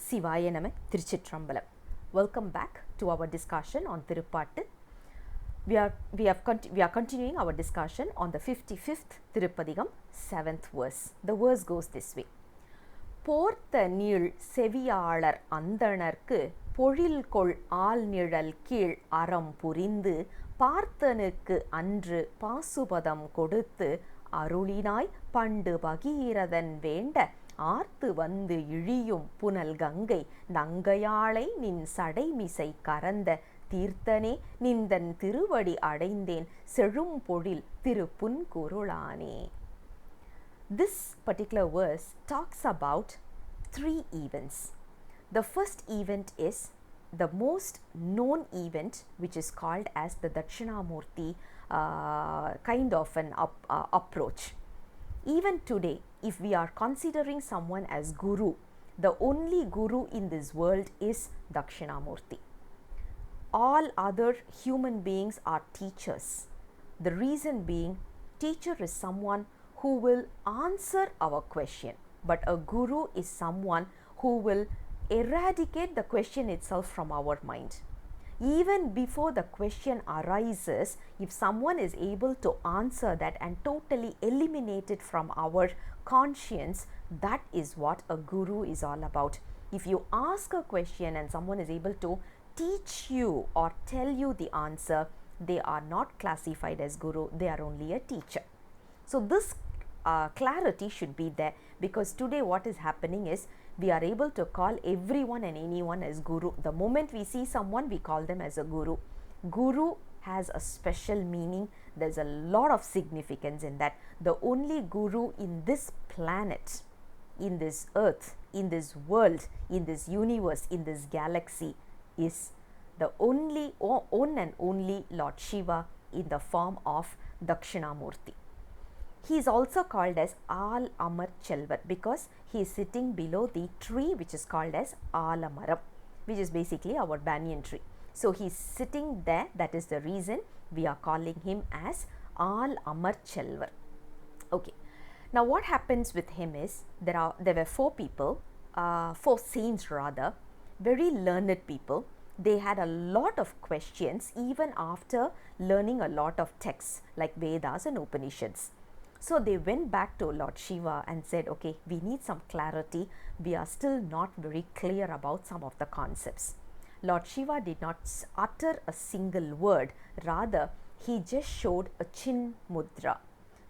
Sivaya Nama Thiruchitrambalam. Welcome back to our discussion on Thiruppaatu. We are continuing our discussion on the 55th Thiruppadigam, 7th verse. The verse goes this way. போர்த்த நீள் செவியாளர் அந்தணர்க்கு பொழில்கொள் ஆழ்நிழல் கீழ் அறம் புரிந்து பார்த்தனுக்கு அன்று பாசுபதம் கொடுத்து அருளினாய் பண்டு பகீரதன் வேண்ட ஆர்த்து வந்து இழியும் புனல் கங்கை நங்கையாளை நின் சடைமிசை கரந்த தீர்த்தனே நிந்தன் திருவடி அடைந்தேன் செழும் பொழில் திருப்புன்குருளானே. This particular verse talks about three events. The first event is the most known event, which is called as the Dakshinamurti kind of an approach. Even today, if we are considering someone as Guru, the only Guru in this world is Dakshinamurti. All other human beings are teachers. The reason being, teacher is someone who will answer our question, but a Guru is someone who will eradicate the question itself from our mind. Even before the question arises, if someone is able to answer that and totally eliminate it from our conscience, that is what a Guru is all about. If you ask a question and someone is able to teach you or tell you the answer, they are not classified as Guru, they are only a teacher. So this clarity should be there, because today what is happening is we are able to call everyone and anyone as Guru. The moment we see someone, we call them as a Guru. Guru has a special meaning. There's a lot of significance in that. The only Guru in this planet, in this earth, in this world, in this universe, in this galaxy is the only one and only Lord Shiva in the form of Dakshinamurti. He is also called as Al Amar Chelvar because he is sitting below the tree which is called as Alamaram, which is basically our banyan tree. So he is sitting there, that is the reason we are calling him as Al Amar Chelvar. Okay, now what happens with him is there were four people, four saints rather, very learned people. They had a lot of questions even after learning a lot of texts like Vedas and Upanishads. So they went back to Lord Shiva and said, okay, we need some clarity. We are still not very clear about some of the concepts. Lord Shiva did not utter a single word. Rather, he just showed a chin mudra.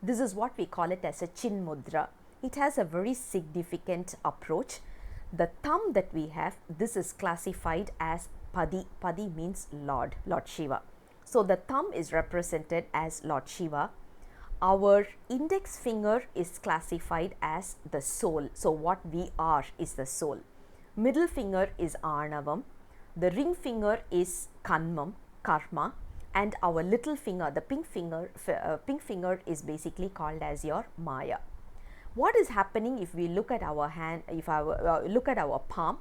This is what we call it as a chin mudra. It has a very significant approach. The thumb that we have, this is classified as Padi. Padi means Lord Shiva. So the thumb is represented as Lord Shiva. Our index finger is classified as the soul. So what we are is the soul. Middle finger is Arnavam. The ring finger is Kanmam, Karma. And our little finger, the pink finger is basically called as your Maya. What is happening if we look at our hand, if I look at our palm,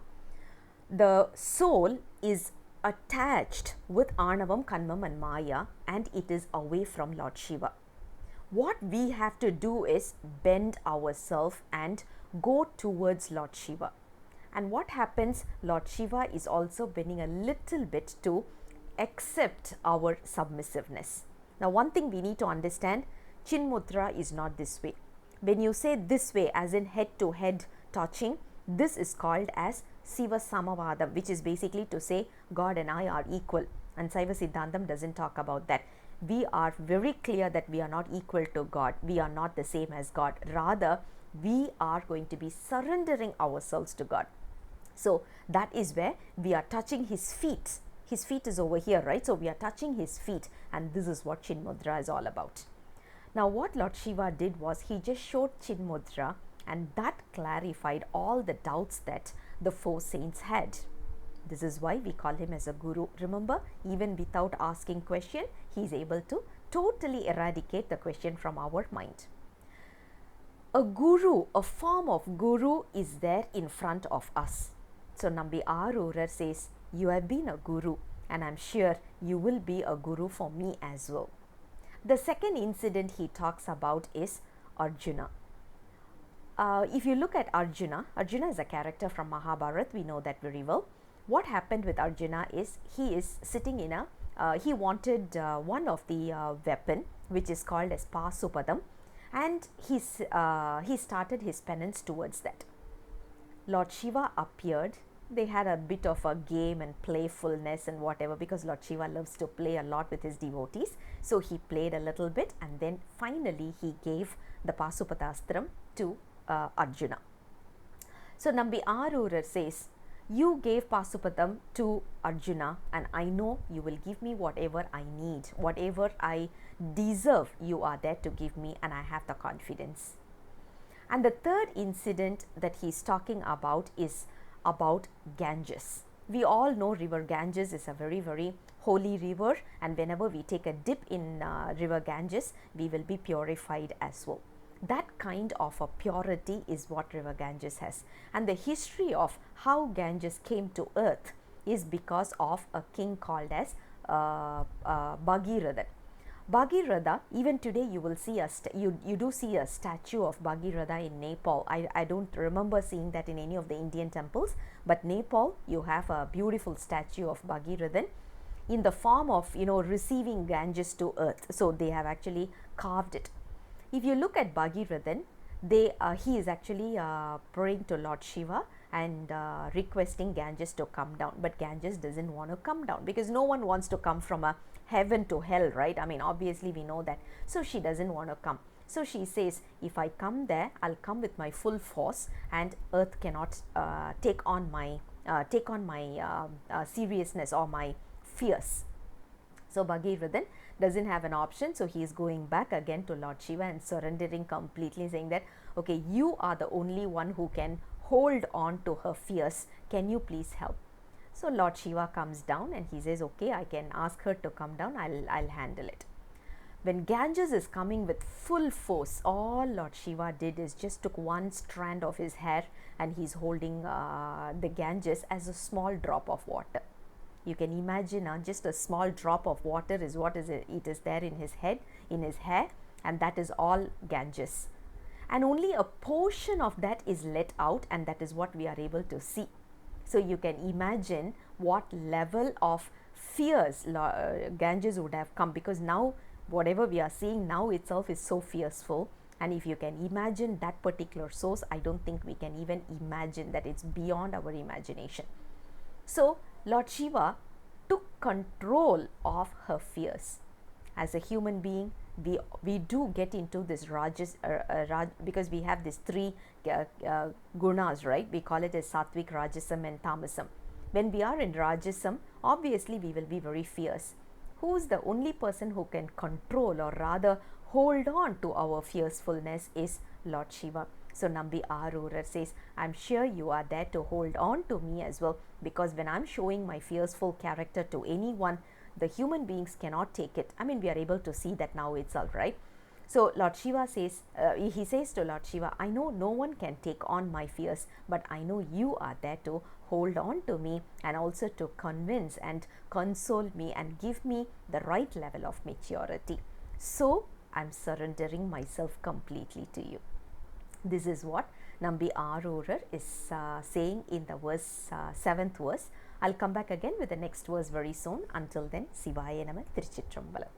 the soul is attached with Arnavam, Kanmam and Maya, and it is away from Lord Shiva. What we have to do is bend ourselves and go towards Lord Shiva. And what happens, Lord Shiva is also bending a little bit to accept our submissiveness. Now one thing we need to understand, Chin Mudra is not this way. When you say this way, as in head to head touching, this is called as Siva Samavadam, which is basically to say God and I are equal. And Saiva Siddhantam doesn't talk about that. We are very clear that we are not equal to God. We are not the same as God. Rather, we are going to be surrendering ourselves to God. So that is where we are touching his feet. His feet is over here, right? So we are touching his feet, and this is what Chin Mudra is all about. Now what Lord Shiva did was he just showed Chin Mudra, and that clarified all the doubts that the four saints had. This is why we call him as a Guru. Remember, even without asking question, he is able to totally eradicate the question from our mind. A Guru, a form of Guru is there in front of us. So Nambi Arurar says, you have been a Guru, and I am sure you will be a Guru for me as well. The second incident he talks about is Arjuna. if you look at Arjuna, Arjuna is a character from Mahabharata, we know that very well. What happened with Arjuna is he is sitting in a, he wanted one of the weapon which is called as Pasupadam, and he started his penance towards that. Lord Shiva appeared. They had a bit of a game and playfulness and whatever, because Lord Shiva loves to play a lot with his devotees. So he played a little bit, and then finally he gave the Pasupadastram to Arjuna. So Nambi Arurar says, you gave Pasupadam to Arjuna, and I know you will give me whatever I need, whatever I deserve, you are there to give me, and I have the confidence. And the third incident that he is talking about is about Ganges. We all know river Ganges is a very, very holy river, and whenever we take a dip in river Ganges, we will be purified as well. That kind of a purity is what river Ganges has. And the history of how Ganges came to earth is because of a king called as Bhagirathan. Bhagiratha, even today you will see you do see a statue of Bhagiratha in Nepal. I don't remember seeing that in any of the Indian temples, but Nepal you have a beautiful statue of Bhagirathan in the form of, you know, receiving Ganges to earth. So they have actually carved it. If you look at Bhagirathan, he is actually praying to Lord Shiva and requesting Ganges to come down, but Ganges doesn't want to come down because no one wants to come from a heaven to hell, right? I mean, obviously we know that. So she doesn't want to come. So she says, if I come there, I'll come with my full force, and earth cannot take on my seriousness or my fears. So Bhagirathan doesn't have an option, so he is going back again to Lord Shiva and surrendering completely, saying that, okay, you are the only one who can hold on to her fears, can you please help? So Lord Shiva comes down and he says, okay, I can ask her to come down, I'll handle it. When Ganges is coming with full force, all Lord Shiva did is just took one strand of his hair, and he's holding the Ganges as a small drop of water. You can imagine just a small drop of water is what is it is there in his head, in his hair, and that is all Ganges. And only a portion of that is let out, and that is what we are able to see. So you can imagine what level of fears Ganges would have come, because now whatever we are seeing now itself is so fearful. And if you can imagine that particular source, I don't think we can even imagine that. It's beyond our imagination. So Lord Shiva took control of her fears. As a human being, we do get into this rajas, because we have these three gunas, right? We call it as sattvic, rajasam and tamasam. When we are in rajasam, obviously we will be very fierce. Who is the only person who can control, or rather hold on to our fearfulness, is Lord Shiva. So Nambi Arurar says, I'm sure you are there to hold on to me as well, because when I'm showing my fearful character to anyone, the human beings cannot take it. I mean, we are able to see that now itself, right? So Lord Shiva says, he says to Lord Shiva, I know no one can take on my fears, but I know you are there to hold on to me, and also to convince and console me and give me the right level of maturity. So I'm surrendering myself completely to you. This is what Nambi Arurar is saying in the verse 7th verse. I'll come back again with the next verse very soon. Until then, Sivaya Nama, Thiruchitrambalam.